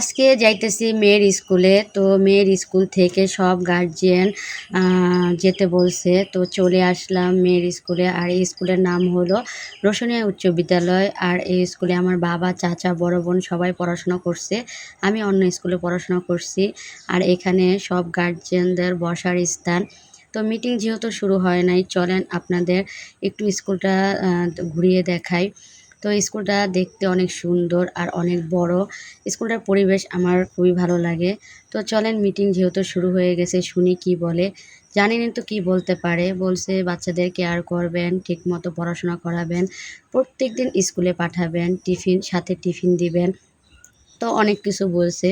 আজকে যাইতেছি মেয়ের স্কুলে। তো মেয়ের স্কুল থেকে সব গার্জিয়ান যেতে বলছে, তো চলে আসলাম মেয়ের স্কুলে। আর এই স্কুলের নাম হলো রোশনিয়া উচ্চ বিদ্যালয়। আর এই স্কুলে আমার বাবা, চাচা, বড় বোন সবাই পড়াশোনা করছে। আমি অন্য স্কুলে পড়াশোনা করছি। আর এখানে সব গার্জিয়ানদের বসার স্থান। তো মিটিং যেহেতু শুরু হয় নাই, চলেন আপনাদের একটু স্কুলটা ঘুরিয়ে দেখাই। তো স্কুলটা দেখতে অনেক সুন্দর আর অনেক বড়। স্কুলটার পরিবেশ আমার খুবই ভালো লাগে। তো চলেন, মিটিং যেহেতু শুরু হয়ে গেছে, শুনি কি বলে। জানি না তো কি বলতে পারে। বলছে বাচ্চাদের কেয়ার করবেন, ঠিকমতো পড়াশোনা করাবেন, প্রত্যেক দিন স্কুলে পাঠাবেন, সাথে টিফিন দিবেন। তো অনেক কিছু বলছে।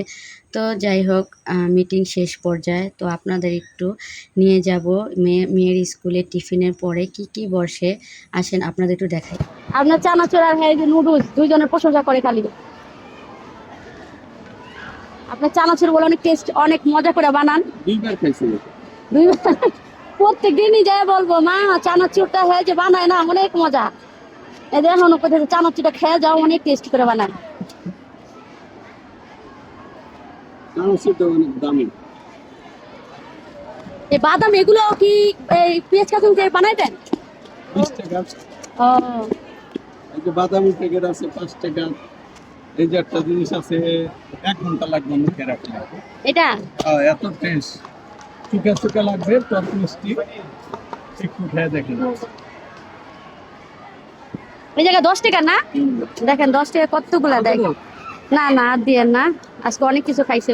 তো যাই হোক, মিটিং শেষ পর্যায়ে। তো আপনাদের একটু নিয়ে যাব মেয়ের স্কুলে টিফিনের পরে কি কি বসে। আসেন আপনাদের একটু দেখাই। আপনার চানাচুর আর হ্যাঁ, নুডলস দুইজনের প্রশংসা করে খালি। আপনার চানাচুর বলে অনেক টেস্ট, অনেক মজা করে বানান। দুইবার প্রত্যেক দিনই যাই বলবো, মা চানাচুরটা হ্যাঁ যে বানায় না অনেক মজা। এদের এখন চানাচুরটা খেয়ে যাও, অনেক টেস্ট করে বানায়। এই বাদাম এগুলো কি এই পেঁয়াজ কাকুন কে বানাই দেন? 20 টাকা। এই যে বাদামি প্যাকেট আছে 5 টাকা। এই যে একটা জিনিস আছে 1 ঘন্টা লাগবে মুখে রাখলে। এটা এত টেস্ট। চুকা চুকা লাগবে, টক মিষ্টি। একটু খেয়ে দেখেন। এই জায়গা 10 টাকা না? দেখেন 10 টাকা কতগুলা দেয়। না না আর দিয়েন না, আজকে অনেক কিছু খাইছে।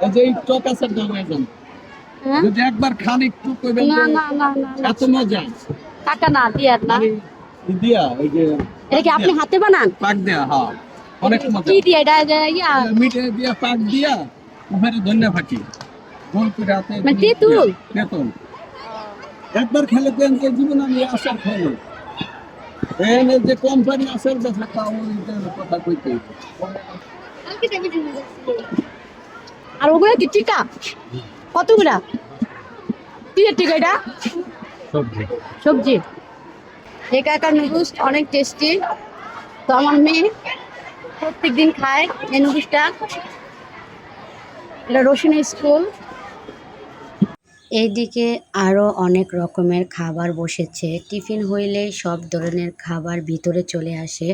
এই যে এই টক আচার দাম এখন। যদি একবার খান একটু কইবেন না যে না না না এত মজা। টাকা না দিয়েন না। দিয়া ওই যে এটা কি আপনি হাতে বানান? পাক দেয়া, হ্যাঁ অনেক মজা। কি দিয়ে এটা ইয়া মিঠে দিয়া পাক দিয়া উপরে ধনিয়া ফাঁকি গোল করে হাতে মানে তেঁতুল? তেঁতুল। একবার খেলে দেন যে জীবন আমি আচার খাইনি। এনে যে কোম্পানি আচার বেচা তাও কথা কইতে। আর ওগুলো কি টিকা? কতগুলা? কি টিকা এটা? সবজি। সবজি। একা একা নুডলস অনেক টেস্টি। তো আমার মেয়ে প্রত্যেক দিন খায় এই নুডলসটা। এটা রোশনিয়া স্কুল। এইদিকে আরও অনেক রকমের খাবার বসেছে। টিফিন হইলেই সব ধরনের খাবার ভিতরে চলে আসে।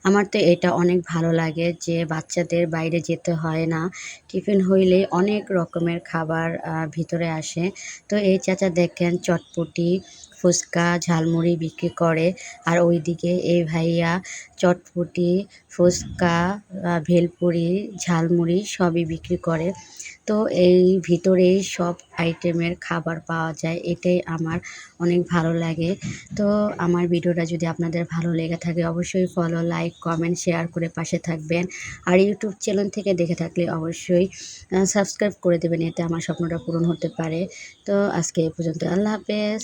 আমার তো এটা অনেক ভালো লাগে যে বাচ্চাদের বাইরে যেতে হয় না, টিফিন হইলেই অনেক রকমের খাবার ভিতরে আসে। তো এই চাচা দেখেন চটপটি, ফুচকা, ঝালমুড়ি বিক্রি করে। আর ওইদিকে এই ভাইয়া চটপটি, ফুচকা, ভেলপুরি, ঝালমুড়ি সবই বিক্রি করে। তো এই ভিতরেই সব আইটেমের খাবার পাওয়া যায়, এটাই আমার অনেক ভালো লাগে। তো আমার ভিডিওটা যদি আপনাদের ভালো লেগে থাকে অবশ্যই ফলো, লাইক, কমেন্ট, শেয়ার করে পাশে থাকবেন। আর ইউটিউব চ্যানেল থেকে দেখে থাকলে অবশ্যই সাবস্ক্রাইব করে দেবেন, এতে আমার স্বপ্নটা পূরণ হতে পারে। তো আজকে এই পর্যন্ত, আল্লাহ হাফেজ।